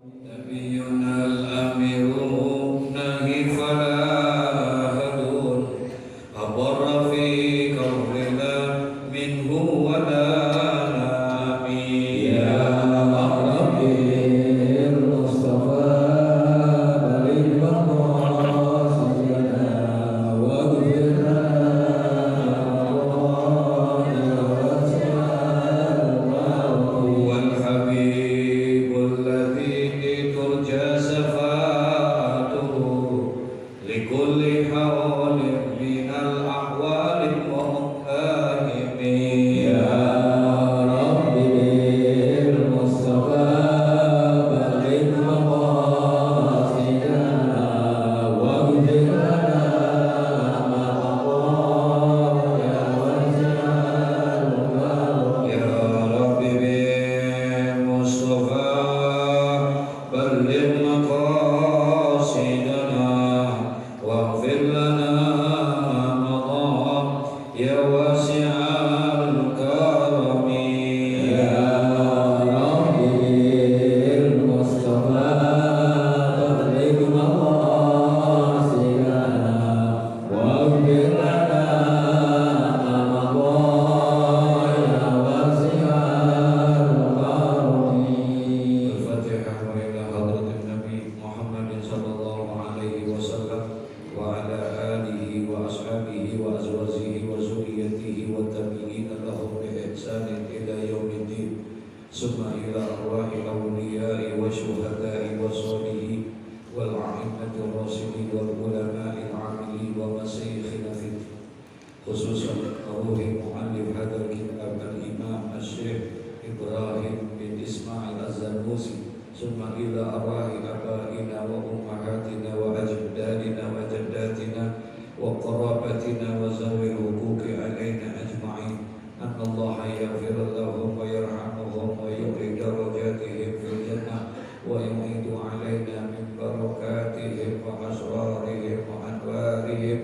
نبينا الأمير نهي فلا هدون أبر في كرنا منه ولا نامي يا ربي المصطفى بلغ مقاصدنا واغفر لنا هو الحبيب الذي ترجى شفاعته لكل حول من الأحوال المقتحم يا ربي بالمصطفى بلغ مقاصدنا واغفر لنا ما مضى يا واسع الغفران يا ربي بالمصطفى بلغ مقاصدنا واغفر لنا ما مضى يا واسع الكرم يا ربي المصطفى بلغ مقاصدنا واغفر لنا ما مضى يا واسع الكرم. الفاتحة إلى حضرة النبي محمد صلى الله عليه وسلم وعلى آله وأصحابه وأزواجه وذريته والتابعين لهم بإحسان إلى يوم الدين ثم إلى أرواح الأولياء والشهداء والصالحين والأئمة الراشدين والعلماء العاملين ومشايخنا في الدين خصوصا روح مؤلف هذا الكتاب الإمام الشيخ إبراهيم بن إسماعيل الزنوسي ثم إلى أرواح آبائنا وأمهاتنا وأجدادنا وجداتنا وقرابتنا وذوي الحقوق علينا أجمعين أن الله يغفر لهم ويرحمهم ويعلي درجاتهم في الجنة ويعيد علينا من بركاتهم وأسرارهم وأنوارهم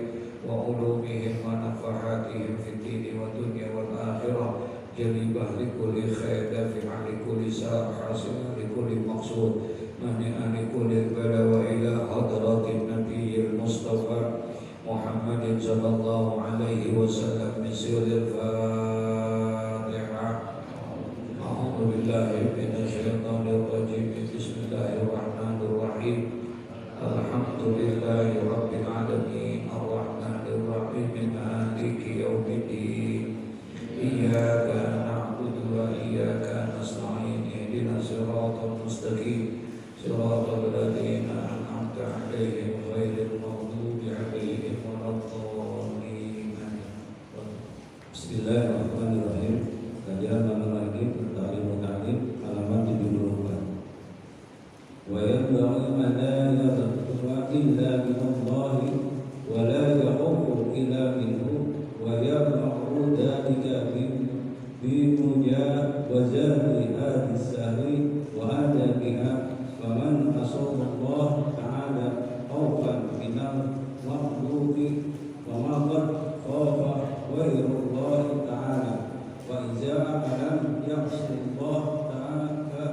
وعلومهم ونفحاتهم في الدين والدنيا والآخرة جلبة لكل خير دافع لكل ساء حاصل لكل مقصود مانعا لكل البلاء وإلى حضرة النبي المصطفى محمد صلى الله عليه وسلم من سر الفاتحة. أعوذ بالله من الشيطان الرجيم بسم الله الرحمن الرحيم الحمد لله رب العالمين الرحمن الرحيم مالك يوم الدين إياك نعبد وإياك نستعين اهدنا الصراط المستقيم صراط الذين أنعمت عليهم غير المغضوب عليهم ولا الضالين. Bismillahirrahmanirrahim. Kajian Manhajul Ta'lim wa Ta'lim halaman 74. Wa yanbaghi an la yadhkura illa billahi wa la yaqufu illa minhu wa yab'u dhalika bimujawazati hadis-sahwi wa adabiha faman asawwa Allah ta'ala khawfan minal makhluqi wa ma qad khafa ghairullah ta'ala wa iza lam yaqsi Allah ta'ala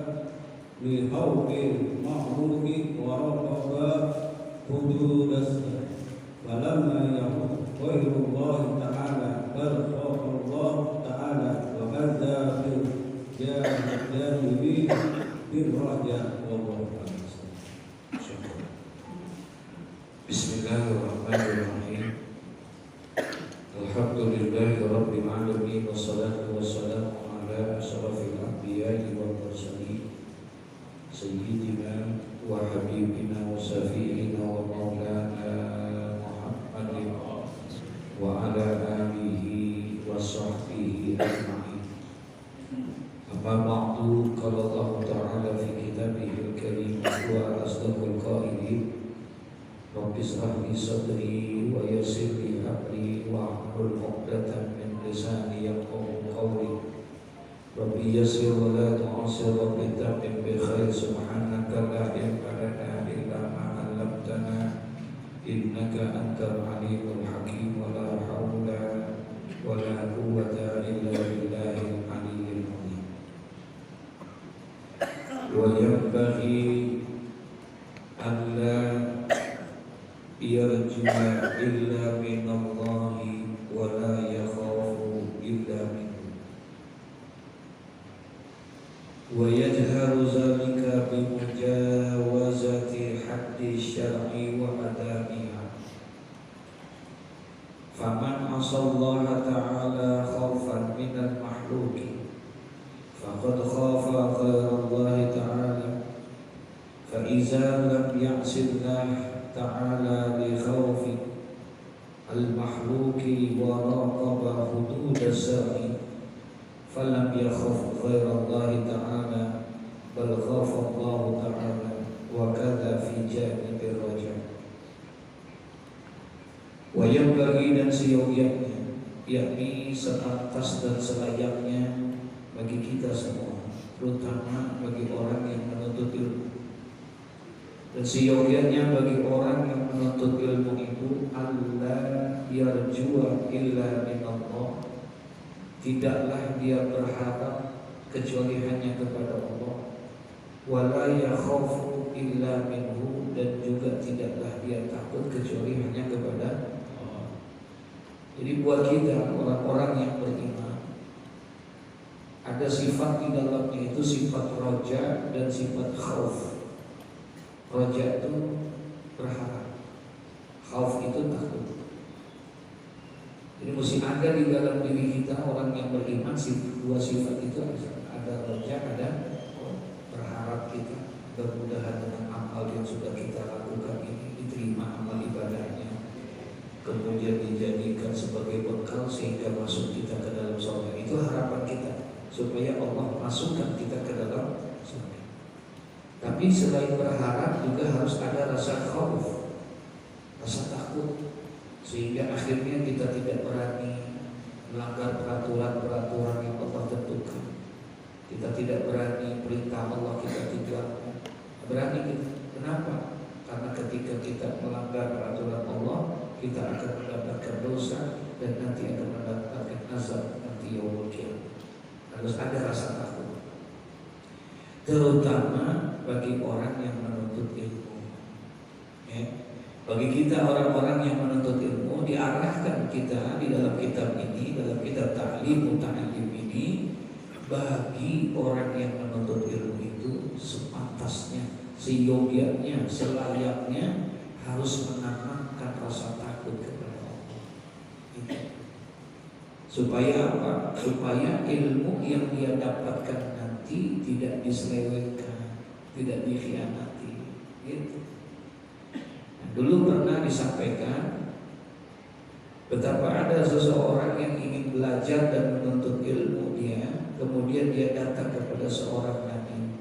bi khawfil makhluqi wa raqaba hududas falamma yaqul ghairullah ta'ala bal khafa Allah ta'ala wa kadza bil jahili bil raja wallahu a'lam. Bismillahirrahmanirrahim. Alhamdulillahi rabbil alamin wassalatu wassalamu ala asyrafil anbiya'i wal mursalin sayyidina wa habibina wa safiina wa maulana Muhammadin wa ala alihi wa sahbihi ajma'in. Amma ba'du, qala Allah ta'ala fi kitabihil karim wa asdaqul qailin Rabbi shrah li sadri wa yassir li amri wa hlul 'uqdatam min lisani yafqahu qawli. Rabbi yassir wa la tu'assir Rabbi tammim bi khair subhanaka la ilma lana illa ma 'allamtana innaka antal alimul hakim wa la hawla wa la quwwata illa billahil aliyyil azim. Wa yanbaghi wa yajharu zalika bimujawazati haddi syar'i wa adamiha. Faman asallaha ta'ala khawfan minal mahluki faqad khafa ghayrallahi ta'ala. Fa iza lam ya'sillah ta'ala li khawfi al-mahluki wa raqaba hudud as-sa'i falam yakhaf ghayrallahi ta'ala bal khafa Allah ta'ala wa kadha fi janibir raja. Wa yang bagi dan seyogyanya, yakni sepantas dan selayaknya bagi kita semua, terutama bagi orang yang menuntut ilmu. Dan seyogyanya bagi orang yang menuntut ilmu itu, Allah yarjua illa minallah, tidaklah dia berharap kecuali hanya kepada Allah. Wala yakhafu illa minhu, dan juga tidaklah dia takut kecuali hanya kepada Allah. Jadi buat kita orang-orang yang beriman, ada sifat di dalamnya itu sifat roja dan sifat khauf. Roja itu berharap, khauf itu takut. Jadi mesti ada di dalam diri kita orang yang beriman, dua sifat itu ada roja, ada berharap kita bermudahan dengan amal yang sudah kita lakukan ini diterima amal ibadahnya, kemudian dijadikan sebagai bekal sehingga masuk kita ke dalam surga. Itu harapan kita supaya Allah masukkan kita ke dalam surga. Tapi selain berharap juga harus ada rasa khauf, rasa takut, sehingga akhirnya kita tidak berani melanggar peraturan-peraturan yang Allah tentukan. Kita tidak berani perintah Allah kita tidak berani kita. Kenapa? Karena ketika kita melanggar peraturan Allah, kita akan mendapatkan dosa dan nanti akan mendapatkan azab nanti yaumul qiyamah. Harus ada rasa takut, terutama bagi orang yang menuntut ilmu. Bagi kita orang-orang yang menuntut ilmu, diarahkan kita di dalam kitab ini, dalam kitab Ta'lim Muta'allim ini, bagi orang yang menuntut ilmu itu sepantasnya, seyogyanya, selayaknya harus menanamkan rasa takut kepada Allah. Supaya apa? Supaya ilmu yang dia dapatkan nanti tidak diselewengkan, tidak dikhianati. Gitu. Nah, dulu pernah disampaikan betapa ada seseorang yang ingin belajar dan menuntut ilmu dia, kemudian dia datang kepada seorang nabi,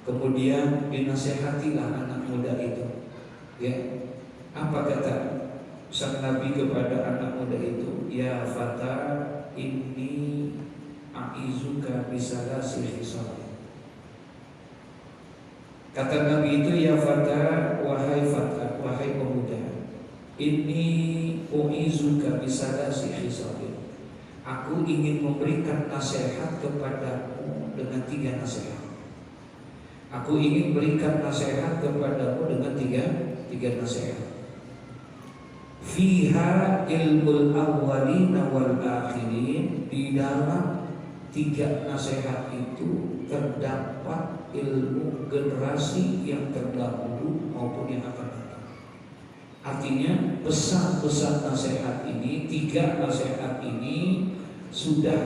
kemudian dinasehatilah anak muda itu. Ya, apa kata sang nabi kepada anak muda itu? Ya fata, inni a'izuka bisalasi khisal. Kata nabi itu, ya fata, wahai pemuda, inni u'izuka bisalasi khisal. Aku ingin memberikan nasihat kepadamu dengan 3 nasihat. Aku ingin berikan nasihat kepadamu dengan tiga nasihat. Fiha ilmul awwalina wal akhirin. Di dalam 3 nasihat itu terdapat ilmu generasi yang terdahulu maupun yang akan datang. Artinya pesan-pesan nasihat ini, 3 nasihat ini sudah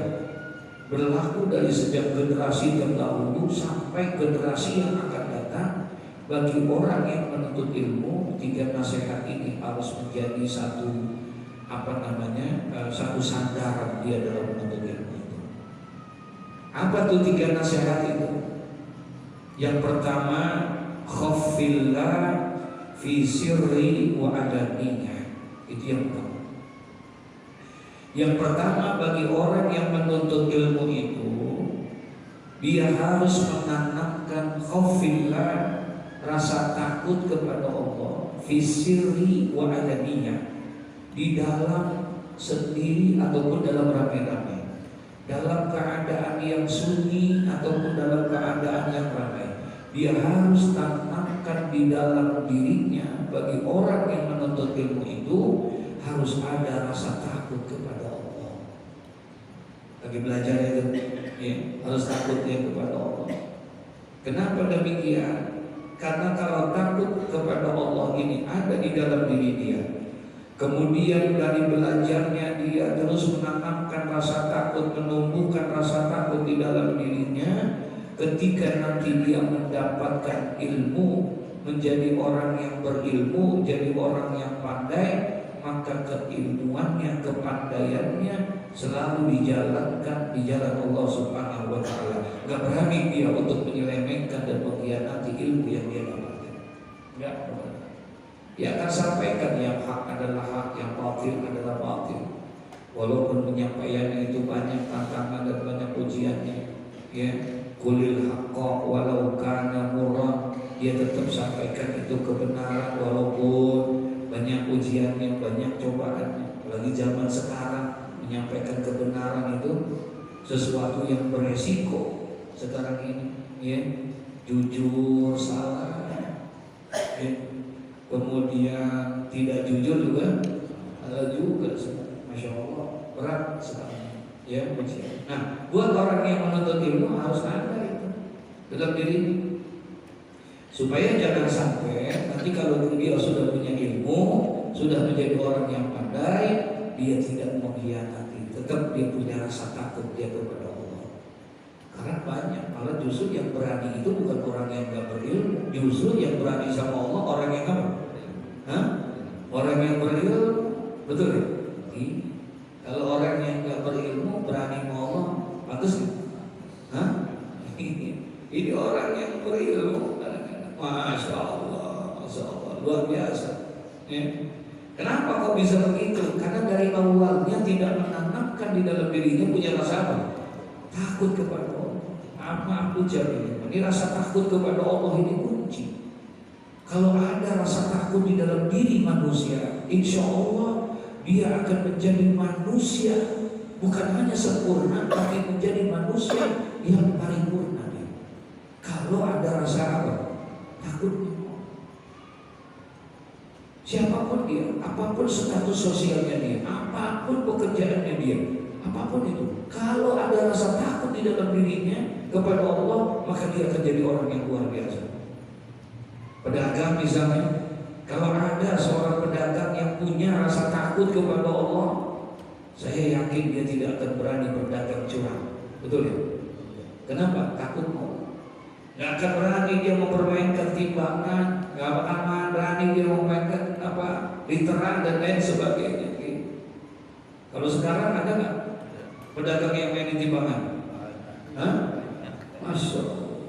berlaku dari sejak generasi terdahulu sampai generasi yang akan datang. Bagi orang yang menuntut ilmu, 3 nasihat ini harus menjadi satu sandaran dia dalam menuntut ilmu itu. Apa tuh 3 nasihat itu? Yang pertama, khaffillah fi sirri wa adaniyah. Itu yang pertama. Yang pertama, bagi orang yang menuntut ilmu itu, dia harus menanamkan khaufillah, rasa takut kepada Allah, fi sirri wa adaniyah, di dalam sendiri ataupun dalam rame-rame, dalam keadaan yang sunyi ataupun dalam keadaan yang ramai. Dia harus tanamkan di dalam dirinya. Bagi orang yang menuntut ilmu itu harus ada rasa takut kepada Allah. Lagi belajar itu, ya, harus takut ya kepada Allah. Kenapa demikian? Karena kalau takut kepada Allah ini ada di dalam diri dia, kemudian dari belajarnya dia terus menanamkan rasa takut, menumbuhkan rasa takut di dalam dirinya. Ketika nanti dia mendapatkan ilmu, menjadi orang yang berilmu, jadi orang yang pandai, maka keilmuannya, kepandaiannya selalu dijalankan di jalan Allah Subhanahu wa Ta'ala. Gak berani dia untuk menyelewengkan dan mengkhianati ilmu yang dia dapatkan. Gak berani. Dia akan sampaikan yang hak adalah hak, yang batil adalah batil. Walaupun penyampaiannya itu banyak tantangan dan banyak ujiannya, ya, kulil haqqa walau kana murran, dia tetap sampaikan itu kebenaran walaupun banyak ujiannya, banyak cobaannya. Apalagi zaman sekarang menyampaikan kebenaran itu sesuatu yang beresiko sekarang ini, ya, jujur salah, ya. Kemudian tidak jujur juga ada juga, masya Allah, berat sekali, ya. Nah, buat orang yang menuntut ilmu harus ada itu dalam diri, supaya jangan sampai nanti kalau dia sudah punya ilmu, sudah menjadi orang yang pandai, dia tidak mengkhianati, tetap dia punya rasa takut dia kepada Allah. Karena banyak, malah justru yang berani itu bukan orang yang gak berilmu, justru yang berani sama Allah orang yang apa? Orang yang berilmu, betul ya? Kalau orang yang gak berilmu berani sama Allah, pantas ya? Ini orang yang berilmu, masya Allah, luar biasa. Ya. Kenapa kok bisa begitu? Karena dari awalnya tidak menanamkan di dalam dirinya punya rasa apa? Takut kepada Allah. Apa aku jamin? Ini rasa takut kepada Allah ini kunci. Kalau ada rasa takut di dalam diri manusia, insya Allah dia akan menjadi manusia bukan hanya sempurna, tapi menjadi manusia yang paripurna. Kalau ada rasa apa? Takut. Siapapun dia, apapun status sosialnya dia, apapun pekerjaannya dia, apapun itu, kalau ada rasa takut di dalam dirinya kepada Allah, maka dia akan jadi orang yang luar biasa. Pedagang misalnya, kalau ada seorang pedagang yang punya rasa takut kepada Allah, saya yakin dia tidak akan berani berdagang curang. Betul ya? Kenapa? Takut Allah. Gak akan berani dia mempermainkan timbangan, gak akan berani dia memainkan apa literan dan lain sebagainya. Kalau sekarang ada nggak pedagang yang mainin timbangan? Hah? Masya Allah.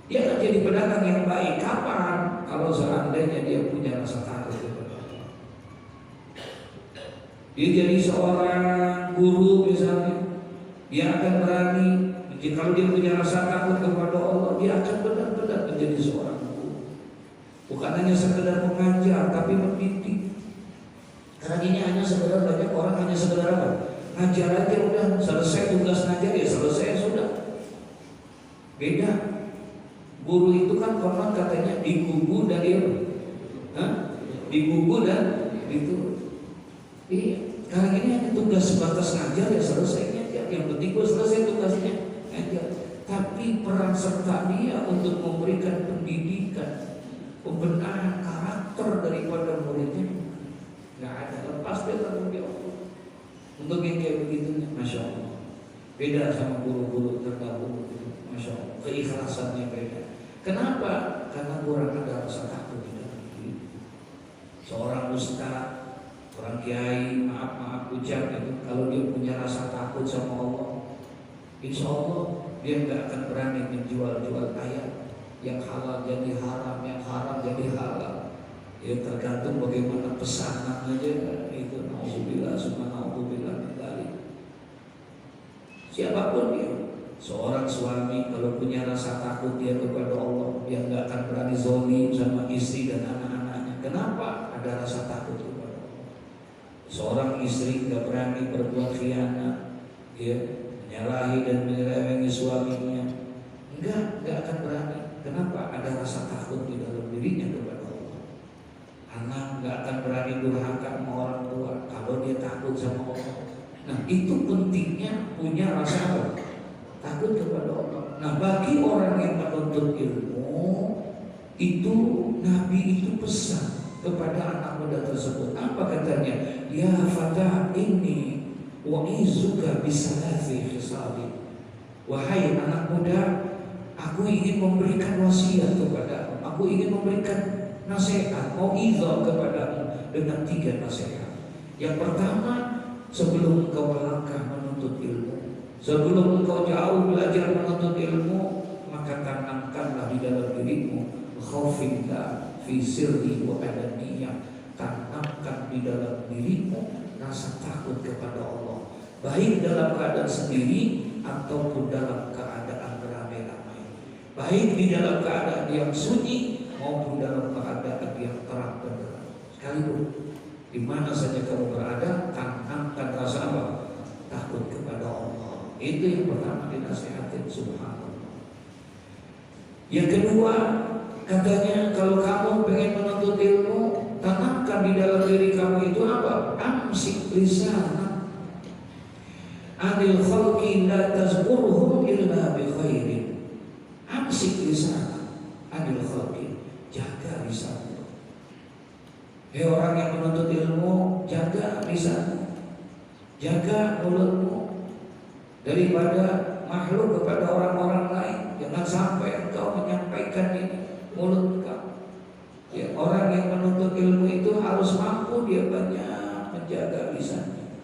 Dia akan jadi pedagang yang baik. Kapan? Kalau seandainya dia punya rasa takut kepada Allah. Dia jadi seorang guru misalnya, dia akan berani. Kalau dia punya rasa takut kepada Allah, dia akan benar-benar menjadi seorang guru. Bukan hanya sekedar mengajar, tapi mendidik. Karena ini hanya sekedar, banyak orang hanya sekedar apa? Ngajar aja udah, selesai tugas ngajar ya selesai sudah. Beda. Guru itu kan konon katanya digugu dan dia, digugu dan itu. Iya. Karena ini hanya tugas sebatas ngajar ya selesainya. Yang penting gue selesai tugasnya aja. Tapi peran serta dia untuk memberikan pendidikan, pembenahan karakter daripada muridnya nggak ada. Lepas dia tanggung jawab. Untuk yang kayak begitu, masya Allah, beda sama guru-guru terdahulu. Masya Allah, keikhlasannya beda. Kenapa? Karena kurang ada rasa takut di dalam diri. Seorang ustaz, orang kiai, maaf ucap itu, kalau dia punya rasa takut sama Allah, insya Allah dia nggak akan berani menjual-jual ayat. Yang halal jadi haram, yang haram jadi halal. Ya tergantung bagaimana pesanan aja itu. Nauzubillah, subhanallah, dari siapapun dia. Seorang suami kalau punya rasa takut dia kepada Allah, dia nggak akan berani zalim sama istri dan anak-anaknya. Kenapa? Ada rasa takut kepada Allah. Seorang istri nggak berani berbuat khianat, dia menyalahi dan menyelewengi suaminya. Nggak akan berani. Kenapa? Ada rasa takut di dalam dirinya kepada Allah. Anak nggak akan berani durhaka sama orang tua kalau dia takut sama Allah. Nah itu pentingnya punya rasa takut kepada Allah. Nah, bagi orang yang menuntut ilmu itu, Nabi itu pesan kepada anak muda tersebut. Apa katanya? Ya fata ini wa'izuka bisalafi khisali. Wahai anak muda, aku ingin memberikan wasiat kepadamu. Aku ingin memberikan nasihat, mau'izah kepadamu dengan 3 nasihat. Yang pertama, sebelum engkau melangkah menuntut ilmu, sebelum engkau jauh belajar menuntut ilmu, maka tanamkanlah di dalam dirimu khaufillah fi sirri wa alaniyah. Tanamkan di dalam dirimu rasa takut kepada Allah, baik dalam keadaan sendiri ataupun dalam keadaan beramai-ramai, baik di dalam keadaan yang sunyi maupun dalam keadaan yang terang benderang. Sekalipun di mana saja kamu berada, tanamkan rasa apa? Takut kepada Allah. Itu yang pertama dinasihatin, subhanallah. Yang kedua, katanya kalau kamu pengen menuntut ilmu, tanamkan di dalam diri kamu itu apa? Amsik lisan anil khalqi la tazkurhum illa bi khairin. Amsik lisan anil khalqi, jaga lisan. Hei orang yang menuntut ilmu, jaga lisan, jaga mulutmu daripada makhluk kepada orang-orang lain. Jangan sampai engkau menyampaikan ini mulut kamu. Ya, orang yang menuntut ilmu itu harus mampu dia banyak menjaga lisannya.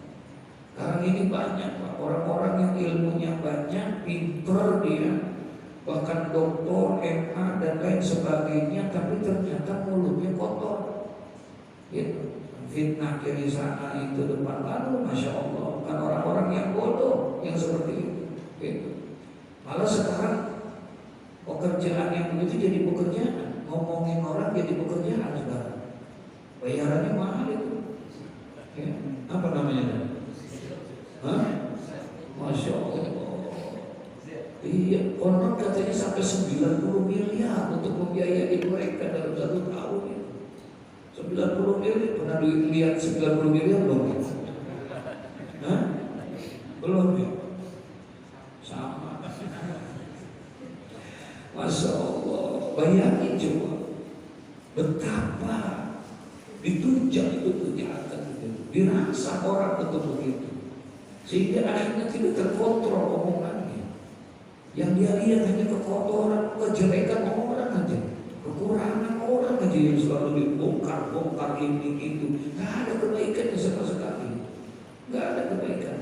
Sekarang ini banyak Pak, orang-orang yang ilmunya banyak, pintar dia, bahkan doktor, MA dan lain sebagainya, tapi ternyata mulutnya kotor. Gitu. Fitnah kiri sana itu depan lalu, masya Allah. Bukan orang-orang yang bodoh yang seperti itu. Gitu. Malah sekarang pekerjaan yang begitu jadi pekerjaan, ngomongin orang jadi pekerjaan sekarang. Bayarannya mahal itu. Ya. Apa namanya? Hah? Masya Allah. Iya, orang katanya sampai 90 miliar untuk membiayai mereka dalam 1 tahun. 90 miliar, pernah dilihat 90 miliar belum? Hah? Belum ya? Sama. Masya Allah, bayangin coba betapa ditunjang itu kejahatan itu, dirasa orang untuk begitu, sehingga akhirnya tidak terkontrol omongannya. Yang dia lihat hanya kekotoran, kejelekan orang aja, kekurangan orang aja yang selalu dibongkar-bongkar ini itu. Nggak ada kebaikannya sama sekali, nggak ada kebaikan.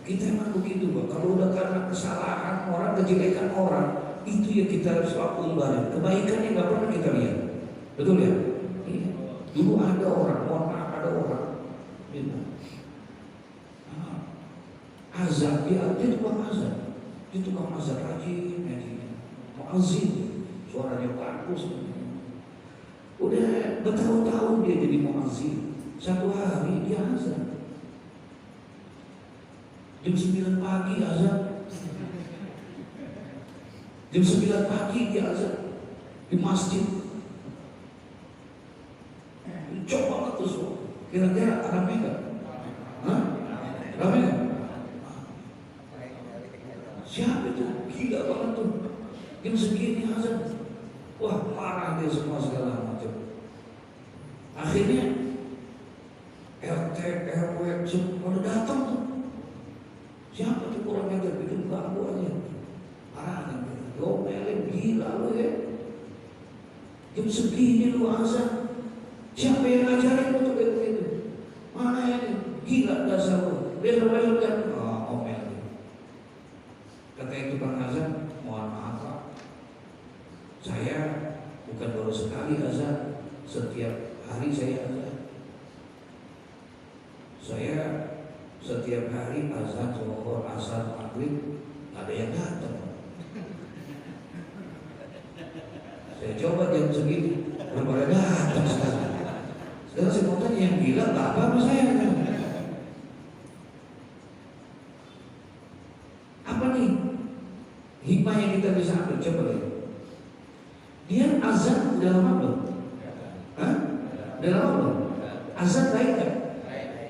Kita emang begitu Pak. Kalau udah karena kesalahan orang, kejelekan orang, itu yang kita harus umbarin. Kebaikannya nggak pernah kita lihat, betul ya? Iya. Dulu ada orang, mohon maaf, ada orang, azan, dia tukang azan. Dia tukang azan rajin, muazzin, suaranya bagus. Udah bertahun-tahun dia jadi muazzin. Satu hari dia azan jam 9 pagi azan. Jam 9 pagi dia azan di masjid. Cocok banget tuh semua. Kira-kira rame nggak? Hah? Rame nggak? Siapa itu? Gila banget tuh. Jam segini azan. Wah, marah dia semua segala macam. Akhirnya RT, RW semua datang tuh. Siapa tuh kurang ajar, bikin ganggu aja. Parah kan? Domelin, gila lu ya. Jam segini lu azan. Siapa yang ngajarin lu tuh kayak begitu? Mana ini? Gila dasar lu. Besok kan? Omelin. Kata itu Bang azan, mohon maaf Pak, saya bukan baru sekali azan, setiap hari saya azan. Saya setiap hari azan, zuhur, asar, maghrib, ada yang datang. Saya coba jam segini, belum ada datang sekarang. Sekarang saya mau tanya, yang gila Bapak sama saya? Apa nih hikmah yang kita bisa ambil? Coba lihat. Dia azan udah lama belum? Hah? Udah lama belum? Azan baik kan?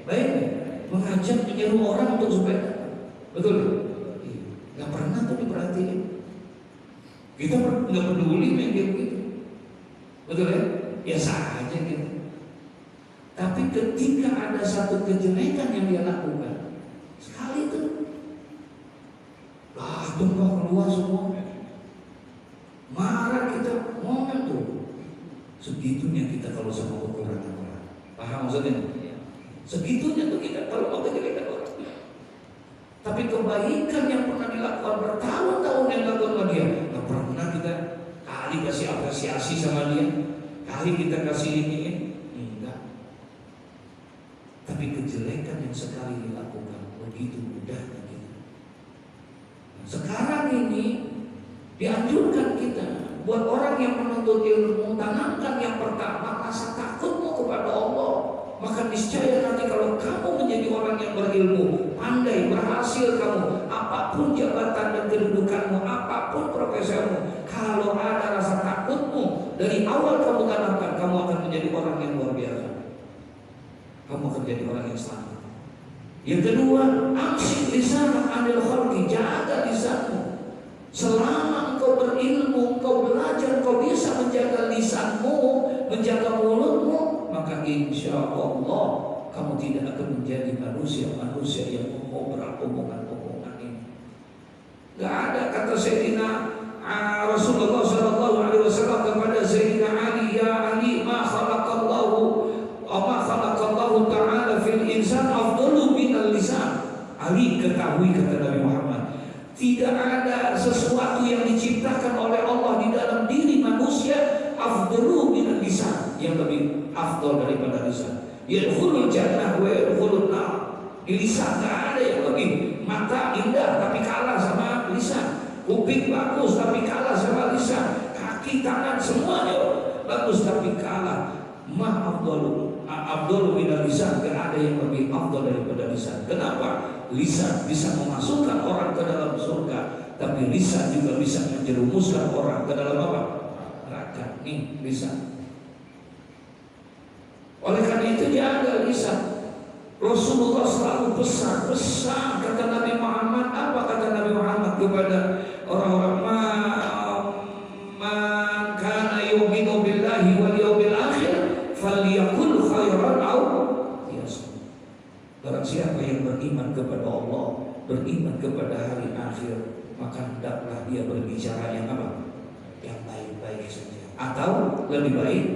Baik kan? Mengajak menyeru orang untuk supaya, betul? Gak pernah tuh diperhatiin. Kita nggak peduli yang kayak begitu, betul ya? Biasa aja gitu. Tapi ketika ada satu kejelekan yang dia lakukan, sekali itu, tumpah keluar semua. Marah kita, ngomong tuh. Segitunya kita kalau sama kekurangan orang. Paham maksudnya? Segitunya tuh kita kalau mau kejelekan orang. Tapi kebaikan yang pernah dilakukan bertahun-tahun yang dilakukan sama dia, nggak pernah kita kali kasih apresiasi sama dia, kali kita kasih ini, enggak. Tapi kejelekan yang sekali dilakukan begitu mudahnya kita. Sekarang ini dianjurkan kita buat orang yang menuntut ilmu, tanamkan yang pertama rasa takutmu kepada Allah. Maka niscaya nanti kalau kamu menjadi orang yang berilmu, pandai, berhasil kamu, apapun jabatan dan kedudukanmu, apapun profesimu, kalau ada rasa takutmu dari awal kamu tanamkan, kamu akan menjadi orang yang luar biasa. Kamu akan menjadi orang yang selamat. Yang kedua, amsik lisanaka anil khalqi, jaga lisanmu. Selama engkau berilmu, engkau belajar, engkau bisa menjaga lisanmu, menjaga mulutmu, maka insya Allah kamu tidak akan menjadi manusia yang mengobrak omongan-omongan ini. Gak ada kata Sayyidina Rasulullah SAW kepada Sayyidina Ali, ya Ali, ma khalaqallahu ta'ala fil insan afdalu minal lisan. Ali, ketahui, kata Nabi Muhammad, tidak ada sesuatu yang diciptakan oleh Allah di dalam diri manusia afdalu minal lisan, yang lebih afdal daripada lisan. Yadkhulul jannah wa yadkhulun nar. Di lisan gak ada yang lebih. Mata indah tapi kalah sama lisan. Kuping bagus tapi kalah sama lisan. Kaki, tangan semuanya bagus tapi kalah. Afdalu minal lisan. Gak ada yang lebih afdal daripada lisan. Kenapa? Lisan bisa memasukkan orang ke dalam surga, tapi lisan juga bisa menjerumuskan orang ke dalam apa? Neraka. Nih lisan. Oleh karena itu jaga lisan. Rasulullah selalu pesan kata Nabi Muhammad. Apa kata Nabi Muhammad kepada orang-orang? Man kana yu'minu billahi wal yawmil akhir falyaqul khairan aw liyasmut. Barang siapa yang beriman kepada Allah, beriman kepada hari akhir, maka hendaklah dia berbicara yang apa? Yang baik-baik saja, atau lebih baik.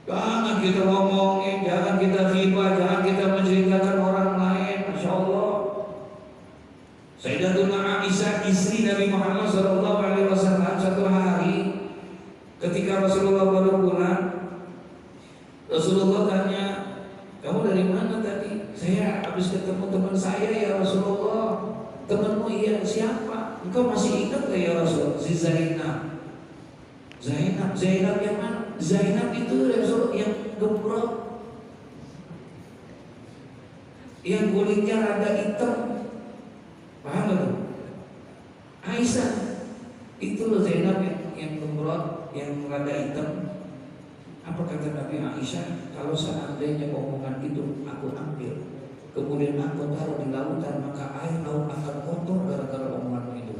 Jangan kita ngomongin, jangan kita ghibah, jangan kita menceritakan orang lain. Masya Allah. Sayyidatuna Aisyah, istri Nabi Muhammad SAW, satu hari ketika Rasulullah baru pulang, Rasulullah tanya, kamu dari mana tadi? Saya habis ketemu teman saya ya Rasulullah. Temanmu? Iya. Siapa? Engkau masih ingat gak ya Rasul? Si Zainab. Zainab yang mana? Zainab itu Rasul yang gembrot, yang kulitnya rada hitam. Paham gak? Aisyah itu loh Zainab yang gembrot, yang rada hitam. Apa kata Nabi Aisyah? Kalau seandainya omongan itu aku ambil, kemudian aku taruh di lautan, maka air laut akan kotor gara-gara omongan itu.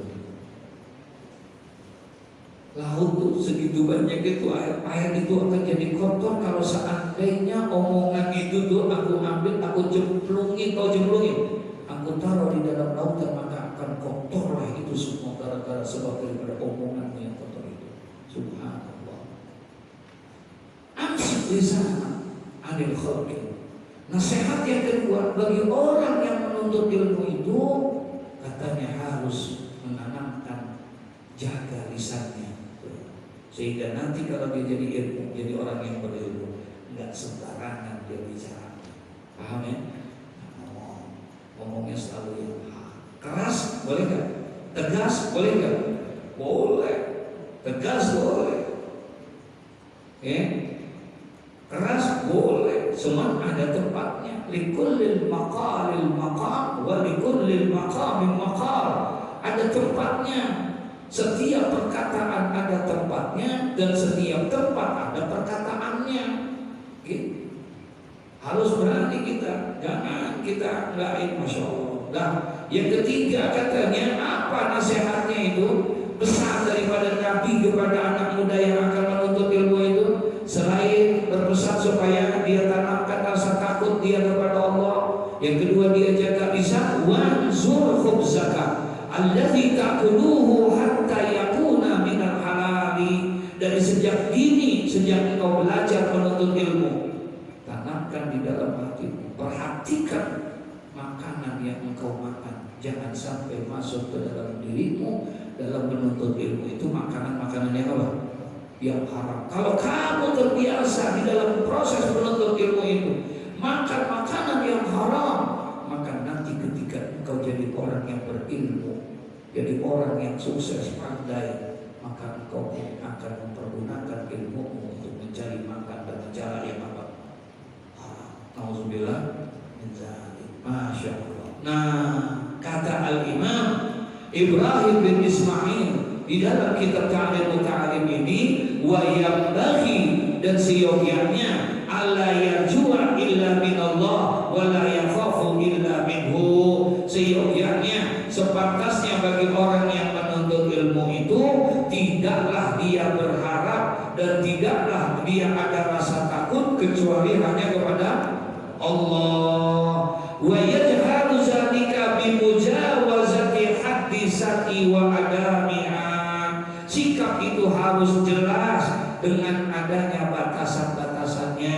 Laut tuh segitu banyak itu air itu akan jadi kotor kalau seandainya omongan itu tuh aku ambil, aku cemplungin, aku taruh di dalam lautan, maka akan kotor lah itu semua gara-gara sebab daripada omongan yang kotor itu. Subhanallah. Amsik lisanaka anil khalqi. Nasihat yang kedua bagi orang yang menuntut ilmu itu, katanya harus menanamkan jaga lisannya. Sehingga nanti kalau dia jadi ilmu, jadi orang yang berilmu, nggak sembarangan dia bicara. Paham ya? Ngomongnya selalu yang keras, boleh nggak? Tegas, boleh nggak? Boleh. Tegas boleh. Keras boleh. Semua ada tempatnya. Likullil maqalil maqam wa likullil maqamil maqal. Ada tempatnya. Setiap perkataan ada tempatnya dan setiap tempat ada perkataannya. Gitu. Harus berani kita, jangan kita enggak, masya Allah. Nah, yang ketiga katanya apa nasihatnya itu? Pesan daripada Nabi kepada anak muda yang akan menuntut ilmu itu, selain berpesan supaya dia tanamkan rasa takut dia kepada Allah, yang kedua dia jaga lisan, wanzur khubzaka alladzi ta'kuluhu hatta yakuna minal halali. Dari sejak dini, sejak engkau belajar menuntut ilmu, tanamkan di dalam hatimu, perhatikan makanan yang engkau makan, jangan sampai masuk ke dalam dirimu. Dalam menuntut ilmu itu makanan-makanan yang apa? Yang haram. Kalau kamu terbiasa di dalam proses menuntut ilmu itu makan makanan yang haram, maka nanti ketika engkau jadi orang yang berilmu, jadi orang yang sukses, pandai, maka engkau akan mempergunakan ilmumu untuk mencari makan dengan cara yang apa? Nauzubillah min dzalik. Masya Allah. Nah, kata Al-Imam Ibrahim bin Ismail di dalam kitab Ta'lim Muta'alim ini, wa yambaghi, dan seyogyanya alla yarju'a illa minallah wa la yakhafu illa minhu. Seyogyanya, sepantasnya bagi orang yang menuntut ilmu itu tidaklah dia berharap dan tidaklah dia ada rasa takut kecuali hanya kepada Allah. Wa yajharu zalika bimujawazati haddisati wa adamiha. Sikap itu harus jelas dengan adanya batasan-batasannya,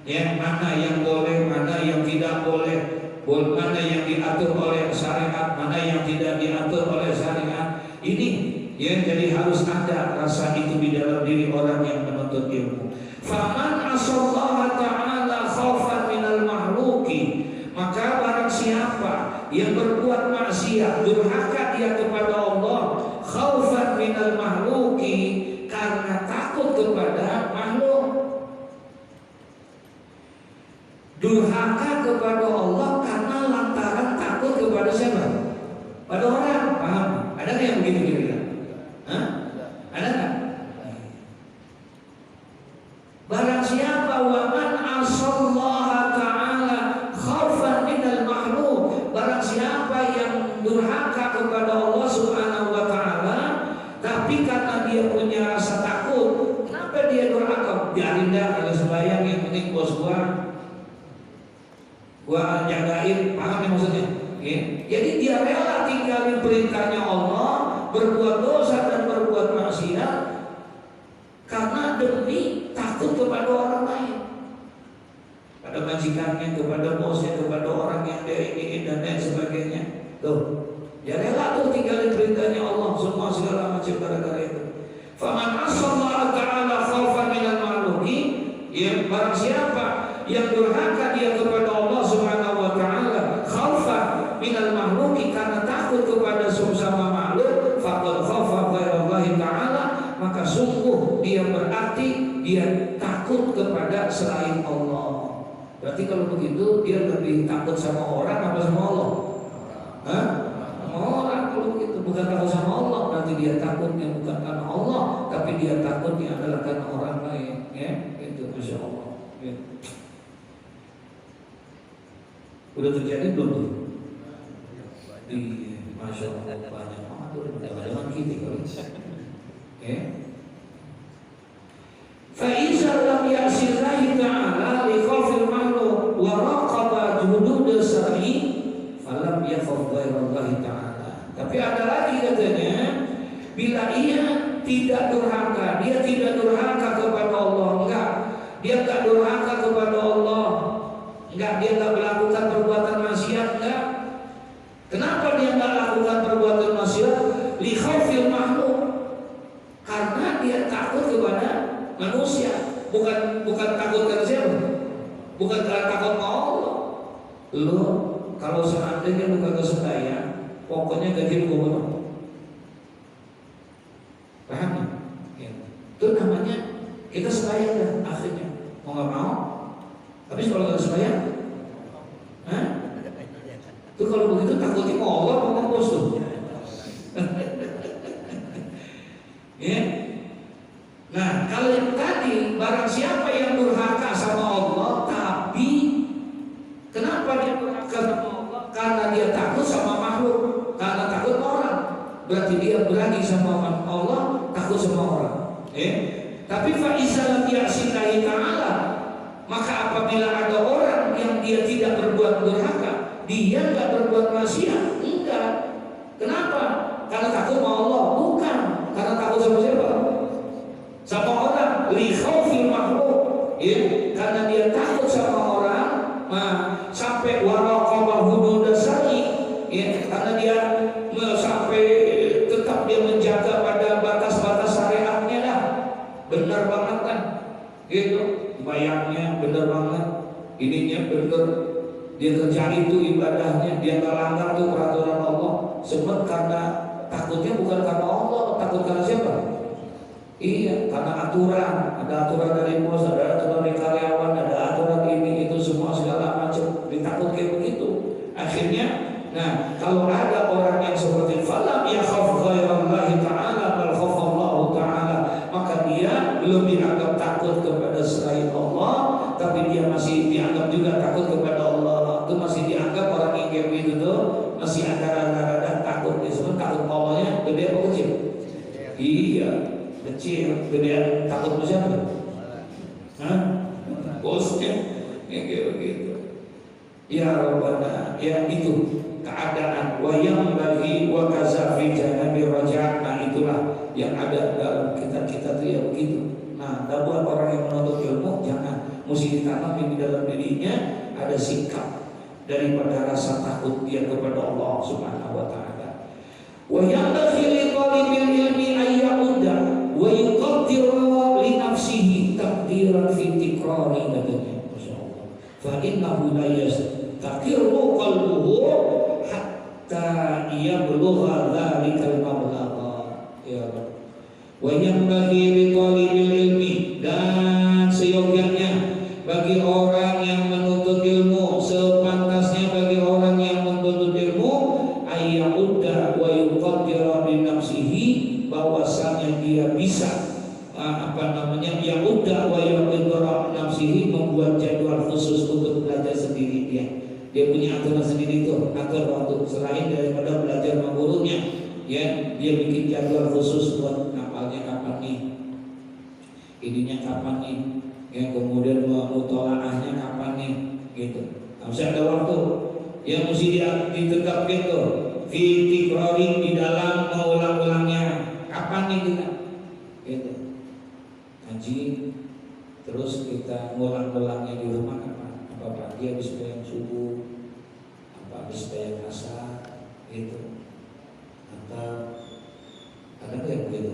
ya, mana yang boleh, mana yang tidak boleh, mana yang diatur oleh syariat, mana yang tidak diatur oleh syariat. Ini ya, jadi harus ada rasa itu di dalam diri orang yang menuntut ilmu. Faman asallaha ta'ala khaufan minal mahluki, maka barang siapa yang berbuat maksiat, durhaka dia kepada Allah, khaufan minal mahluki, karena takut kepada makhluk. Durhaka kepada Allah karena lantaran takut kepada siapa? Pada orang. Paham? Ada nggak yang begitu kira-kira? Hah? Ada nggak? Barang siapa waman asallaha ta'ala khaufan minal makhluk, barang siapa yang durhaka kepada Allah subhanahu wa ta'ala, tapi karena dia punya rasa takut, kenapa dia durhaka? Biarin dah, kalau sembahyang yang penting bos gua jagain, paham ya maksudnya? Ya. Jadi dia rela tinggalin perintahnya Allah, berbuat dosa dan berbuat maksiat karena demi takut kepada orang lain, pada majikannya, kepada bosnya, kepada orang yang dia ingin dan lain sebagainya. Tuh, dia rela tuh tinggalin perintahnya Allah, semua segala macam gara-gara itu. Faman asallaha ta'ala khaufan minal makhluki, ya, barang siapa yang durhaka dia kepada Allah subhanahu wa ta'ala khaufan minal makhluki, karena takut kepada sesama makhluk, faqad khaufa ghairallahi ta'ala, maka sungguh dia berarti dia takut kepada selain Allah. Berarti kalau begitu dia lebih takut sama orang apa sama Allah? Hah? Sama orang. Kalau begitu bukan takut sama Allah, berarti dia takutnya bukan karena Allah, tapi dia takutnya adalah karena orang lain. Ya, itu Masya Allah. Ya. Udah terjadi belum tuh? Iya, Masya Allah, banyak banget tuh. Jangan kita kalau ya. Fa'iza lam ya'sillahi ta'ala li khawfil makhluk wa raqaba hudud syar'i falam yakhaf ghairallahi ta'ala. Tapi ada lagi katanya, bila ia tidak durhaka, dia tidak durhaka kepada Allah, enggak, dia enggak durhaka kepada Allah, enggak, dia enggak melakukan perbuatan maksiat, enggak. Kenapa dia enggak lakukan perbuatan maksiat? Li khawfil makhluk, karena dia takut kepada manusia, bukan takut kepada siapa? Bukan karena takut sama Allah. Lo kalau seandainya lu kagak sembahyang, pokoknya gaji lu berapa? Paham ya? Itu namanya kita sembahyang dah akhirnya, mau nggak mau. Tapi kalau nggak sembahyang, hah? Itu kalau begitu takutnya mau Allah mau mampus tuh. Ya. Nah, kalau yang tadi, barang siapa yang durhaka sama Allah, tapi kenapa dia durhaka sama Allah? Karena dia takut berarti dia berani sama Allah, takut sama orang. Tapi fa iza lam ya'sillahi ta'ala, maka apabila ada orang yang dia tidak berbuat durhaka, dia enggak berbuat maksiat, enggak. Kenapa? Karena takut sama Allah, bukan karena takut sama siapa? Sama orang, li khaufil makhluk. Karena dia takut sama orang, sampai waraqabah hududasari, karena dia sampai tetap dia menjaga pada batas-batas syariatnya dah. Benar banget kan? Gitu. Bayangnya benar banget. Ininya benar. Dia kerja itu ibadahnya, dia nggak langgar tuh peraturan Allah. Sebab karena takutnya bukan karena Allah, takut karena siapa? Iya, karena aturan. Ada aturan dari bos, ada aturan dari karyawan, ada aturan ini itu semua segala macam. Ditakut kayak begitu. Akhirnya, nah kalau ada orang yang seperti falam yakhaf ghairallahi ta'ala bal khafallahu ta'ala, maka dia belum dianggap takut kepada selain Allah, tapi dia masih dianggap juga takut kepada Allah. Itu masih dianggap orang yang kayak begitu tuh masih ada rada-rada takut. Disebut takut Allahnya gede apa kecil? Iya, kecil. Gede takut siapa? Bosnya kayak begitu. Ya Rabbana, ya itu keadaan wayang bagi wa kazafi janabi raja'. Nah itulah yang ada dalam kita tuh ya begitu. Nah, buat orang yang menuntut ilmu jangan, mesti ditanam di dalam dirinya ada sikap daripada rasa takut dia kepada Allah Subhanahu wa taala. Wa yanbaghi li talibil ilmi ay ya'udda wa yuqaddiru li nafsihi taqdiran fi tikrari katanya. Masyaallah. Fa innahu la yastaqiru qalbuhu hatta yablugha dzalikal mablagha. Ya Rabb. Wa yanbaghi li talibil ilmi, dan seyogyanya bagi orang yang menuntut ilmu, sepantasnya bagi orang yang menuntut ilmu, ayya'udda wa yuqaddira bi nafsihi, bahwasanya dia bisa ya'udda wa yuqaddira nafsihi, membuat jadwal khusus untuk belajar sendiri dia. Dia punya aturan sendiri tuh, atur waktu selain daripada belajar sama gurunya, ya, dia bikin jadwal khusus buat ngapalnya kapan nih, ininya kapan nih, ya, kemudian mutolaahnya kapan nih, gitu. Harus ada waktu yang mesti ditetapkan tuh, tikrari di dalam mengulang-ulangnya kapan nih kita, gitu. Ngaji terus kita ngulang-ulangnya di rumah kapan? Apa pagi habis bayang subuh, apa habis bayang asar, gitu. Atau ada nggak yang begitu?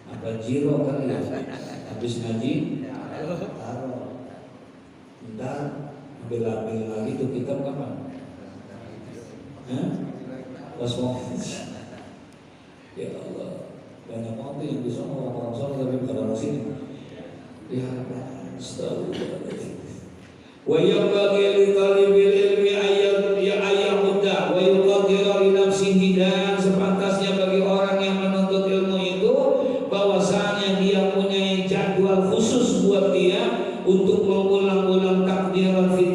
Apa jiro kali ya? Habis ngaji taruh, ntar ambil lagi tuh kitab kapan? Pas mau ya Allah, banyak banget yang bisa orang-orang sana tapi bukan orang sini. Ya astagfirullahaladzim. Wa yanbaghi li talibil ilmi ayyahudda wa yuqaddira li nafsihi, dan sepantasnya bagi orang yang menuntut ilmu itu bahwasanya dia punya jadwal khusus buat dia untuk mengulang-ulang takdiran fi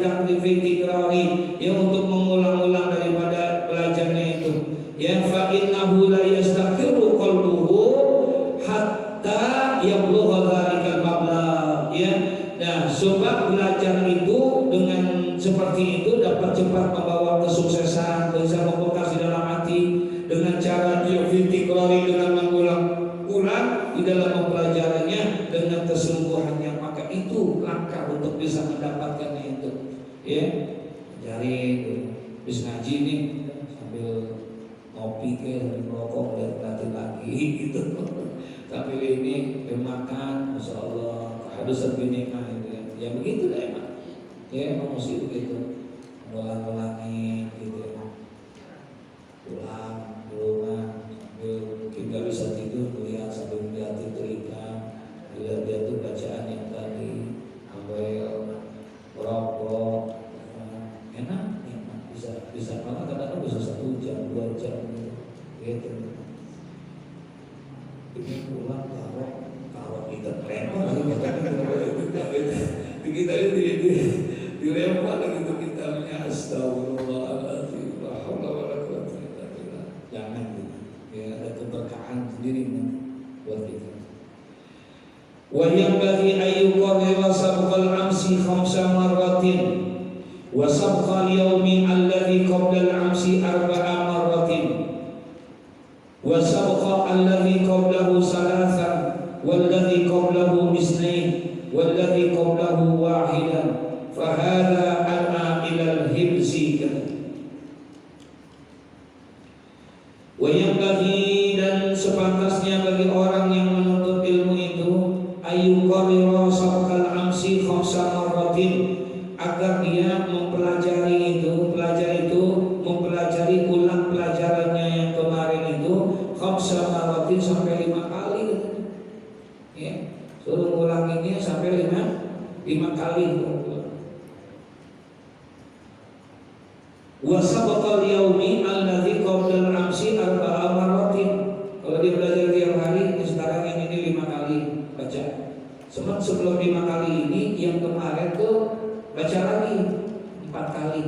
tikrari, ya, untuk mengulang-ulang daripada belajarnya itu. Ya, fa innahu la yastaqiru qalbuhu hatta yablugha dzalikal mablagh, ya. Nah, sebab belajar itu dengan seperti itu dapat cepat membawa kesuksesan, bisa membekas di dalam hati dengan cara dia tikrari, dengan mengulang-ulang di dalam mempelajarinya dengan kesungguhannya, maka itu langkah untuk bisa mendapatkannya itu, ya. Cari bis ngaji nih sambil ngopi ke sambil merokok dan berlatih lagi gitu. Tapi ini makan, masya Allah, kehadusan binikah gitu ya. Ya begitu lah emang. Ya emang mesti begitu. Ngulang-ngulangi gitu ya. Pulang di rumah sambil mungkin gak bisa tidur, lihat sambil melihat itu ikan, lihat dia tuh bacaan yang tadi, sampai merokok, enak, bisa malah kadang-kadang bisa 1 jam, 2 jam gitu. Ini pulang taruh kita lempar lagi kita dilempar lagi itu kitabnya. Astagfirullahaladzim, la haula wala quwwata illa billah. Jangan gitu. wa sabqa al-yawmi alladhi qabla al-amsi 4 marratin wa sabqa alladhi qablahu 3 walladhi qablahu 2 walladhi qablahu 1 fa hadha anna ila al-hibzi wa yanbaghi, dan sepantasnya bagi orang yang menuntut ilmu itu ayu qarira sabqal amsi 5 marratin, agar dia mempelajari ulang pelajarannya yang kemarin itu 5 marratin sampai 5 kali ya, suruh ulanginya sampai 5 kali. Wa sabaqal yaumi alladzi qabla al-amsi 4 marratin. Kalau dia belajar tiap hari, sekarang yang ini 5 kali baca. Sebelum 5 kali ini yang kemarin tuh baca lagi 4 kali.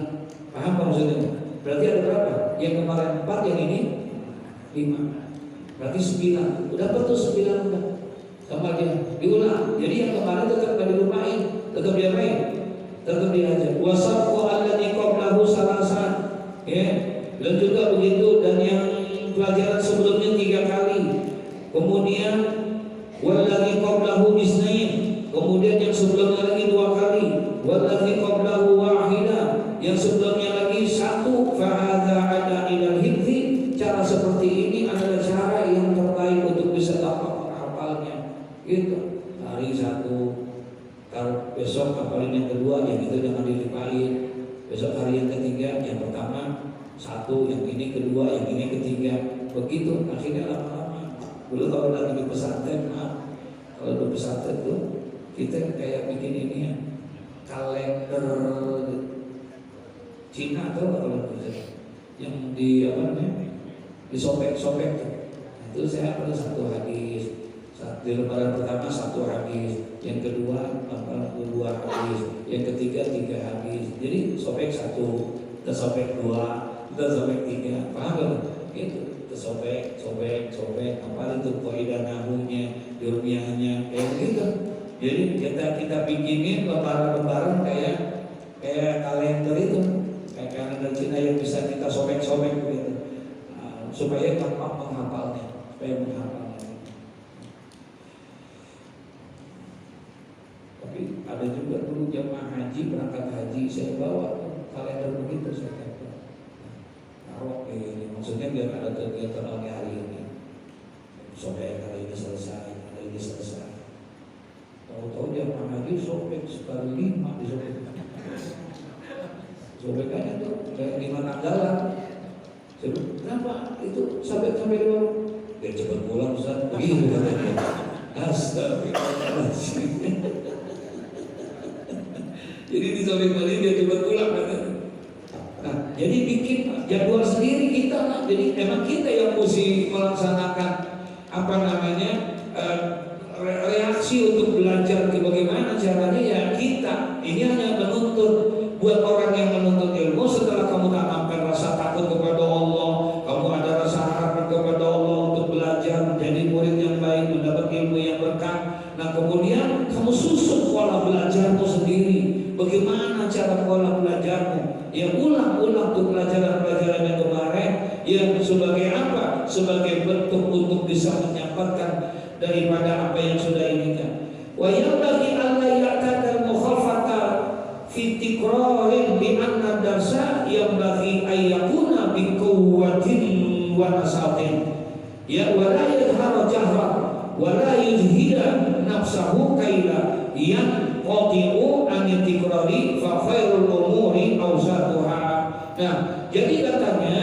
Paham Pak maksudnya? Berarti ada berapa? Yang kemarin 4, yang ini 5. Berarti 9. Udah betul 9 udah. Sama dia diulang. Jadi yang kemarin tetap enggak dilupain, tetap diapain? Tetap diajar. Wasaqqa alladzi qablahu 3, ya. Dan juga begitu, dan yang pelajaran sebelumnya 3 kali. Kemudian walladzi qablahu 2, kemudian yang sebelumnya lagi 2 kali. Walladzi qablahu 1, yang sebelumnya lagi 1. Fa hadza ada ilal hifzi. Cara seperti ini adalah cara yang terbaik untuk bisa dapat menghafalnya. Gitu. Hari 1, besok hafalin yang kedua, yang itu jangan dilipain. Besok hari yang ketiga, yang pertama 1, yang ini kedua, yang ini ketiga. Begitu akhirnya lama-lama. Dulu kalau lagi di pesantren, kalau di pesantren tuh kita kayak bikin ini ya, kalender Cina tuh kalau yang di apa namanya, disobek-sobek tuh. Itu saya pada 1 hadis. Di lembaran pertama 1 hadis, yang kedua 2 hadis, yang ketiga 3 hadis. Jadi sobek 1, kita sobek 2, kita sobek 3. Paham kan? Gitu. Kita sobek, apa itu kaidah nahunya, ilmiahnya, kayak gitu. Jadi kita bikinin lembaran-lembaran kayak kalender itu, kayak kalender Cina yang bisa kita sobek-sobek gitu. Supaya gampang menghafalnya, Ada juga dulu jamaah haji berangkat haji, saya bawa kalender begitu, saya tempel. Taruh ini maksudnya biar ada kegiatan hari ini. Sobek hari ini selesai, hari ini selesai. Tahu-tahu jamaah haji sobek sekali 5 disobek. Sobekannya tuh kayak 5 tanggalan. Saya bilang, kenapa itu sampai 5? Biar cepat pulang Ustaz. Begitu katanya. Astagfirullahaladzim. Jadi disobek balik dia cepat pulang katanya. Nah, jadi bikin jadwal sendiri kita. Jadi emang kita yang mesti melaksanakan reaksi untuk belajar bagaimana caranya ya kita. Ini hanya menuntut, buat orang yang menuntut ilmu. Setelah kamu tanamkan rasa takut kepada Allah, kamu ada rasa harapan kepada Allah untuk belajar menjadi murid yang baik, mendapat ilmu yang berkah. Nah kemudian kamu susun pola belajarmu sendiri. Bagaimana cara pola belajarmu? Ya ulang-ulang tuh pelajaran-pelajaran yang kemarin. Yang sebagai apa? Sebagai bentuk untuk bisa menyampaikan daripada apa yang sudah ini kan. Wa yanbaghi alla ya'tada al-mukhafata fi tikrarin bi anna darsa yanbaghi ay yakuna bi quwwatin wa nasatin. Ya wa la yadhharu jahra wa la yuzhida nafsahu kaila yang qati'u an tikrari fa khairul umuri awsatuha. Nah, jadi katanya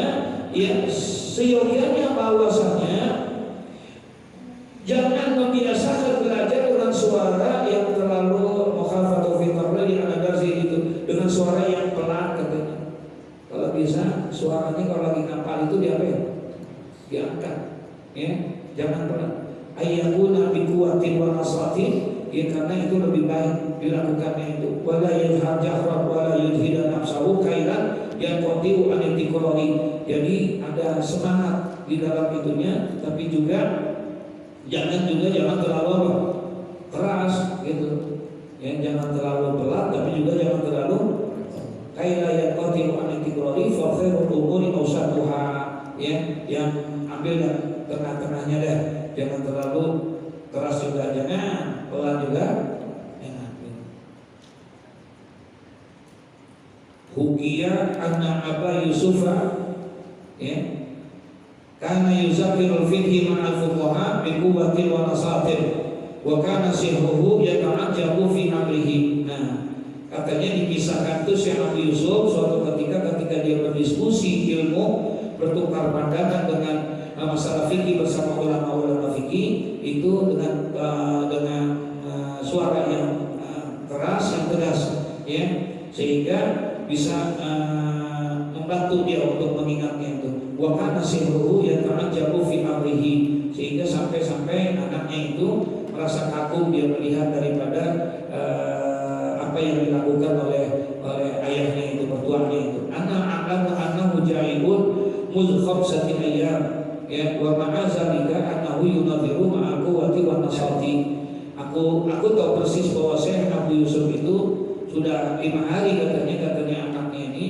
ya seyogianya bahwasanya jangan membiasakan belajar dengan suara yang terlalu mukhafatu fi tarli itu, dengan suara yang pelan katanya. Kalau bisa suaranya kalau lagi ngapal itu diangkat ya, jangan pelan. Ayyakuna bi quwwatin wa nasratin, ya karena itu lebih baik dilakukannya itu. Wala yajhar jahran wala yudhida nafsahu kailan yang qati'u an tikrari. Jadi ada semangat di dalam itunya, tapi juga jangan terlalu keras gitu. Ya, jangan terlalu pelan tapi juga jangan terlalu qadari fa khairul umuri awsatuha, ya, yang ambil yang tengah-tengahnya deh, jangan terlalu keras juga, jangan pelan juga, jangan. Hukiya anna Aba Yusufa, ya, kana yuzakirul fiqhi ma'al fuqaha bi quwwatin wa nasatin wa kana sihruhu yata'ajjabu fi amrihi. Nah, katanya dikisahkan tuh Syekh Abu Yusuf suatu ketika dia berdiskusi ilmu, bertukar pandangan dengan masalah fikih bersama ulama-ulama fikih itu dengan suara yang keras, yang tegas, ya, sehingga bisa membantu dia untuk mengingatnya itu. Wa kana sihruhu yata'ajjabu fi amrihi, sehingga sampai anaknya itu merasa kagum dia melihat daripada apa yang dilakukan oleh ayahnya itu, mertuanya itu. Ana a'lamu annahu ja'ibun mudh khamsati ayyam, ya, wa ma'a zalika annahu yunadhiru ma'a quwwati wa nasati. Aku tahu persis bahwa Syekh Abu Yusuf itu sudah 5 hari katanya anaknya ini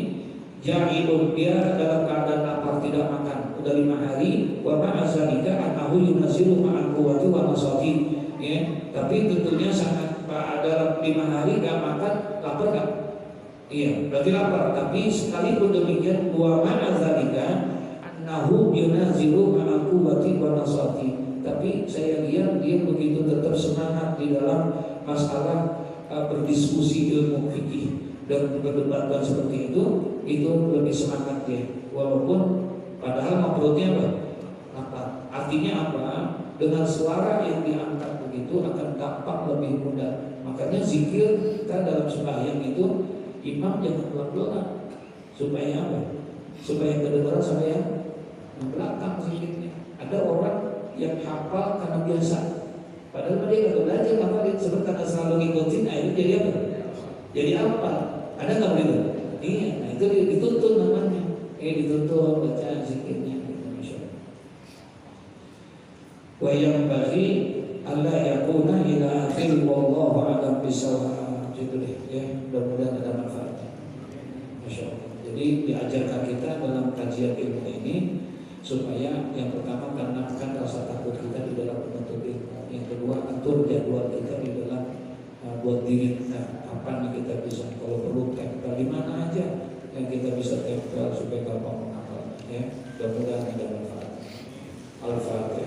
ja'ibun, dia dalam keadaan lapar tidak makan sudah 5 hari. Wa ma'a zalika annahu yunadhiru ma'a quwwati wa nasati, ya, tapi tentunya sangat dalam 5 hari gak makan, lapar gak? Iya, berarti lapar. Tapi sekalipun demikian, wa ma'adzalika annahu yunazilu ma'a quwwati wa nasati, tapi saya lihat dia begitu tetap semangat di dalam masalah berdiskusi ilmu fikih dan berdebat seperti itu lebih semangat dia. Walaupun padahal perutnya apa? Artinya apa? Dengan suara yang diangkat begitu akan tampak lebih mudah. Makanya zikir kita dalam sembahyang itu imam jangan pelan-pelan, supaya apa? Supaya kedengaran sampai yang belakang zikirnya. Ada orang yang hafal karena biasa, padahal dia nggak belajar hafalin, sebab karena selalu ngikutin, akhirnya jadi apa? Jadi apa? Ada nggak begitu? Iya, nah itu dituntun namanya. Dituntun baca zikirnya. Wa yang bagi Allah yakuna ila akhir wallahu a'lam bisawab. Gitu deh, ya, mudah-mudahan ada manfaatnya. Masya Allah. Jadi diajarkan kita dalam kajian ilmu ini supaya yang pertama tanamkan rasa takut kita di dalam menuntut ilmu. Yang kedua, atur jadwal kita di dalam buat diri kita kapan kita bisa, kalau perlu tempel di mana aja yang kita bisa tempel supaya gampang menghafal. Ya, mudah-mudahan ada manfaat. Al-Fatihah.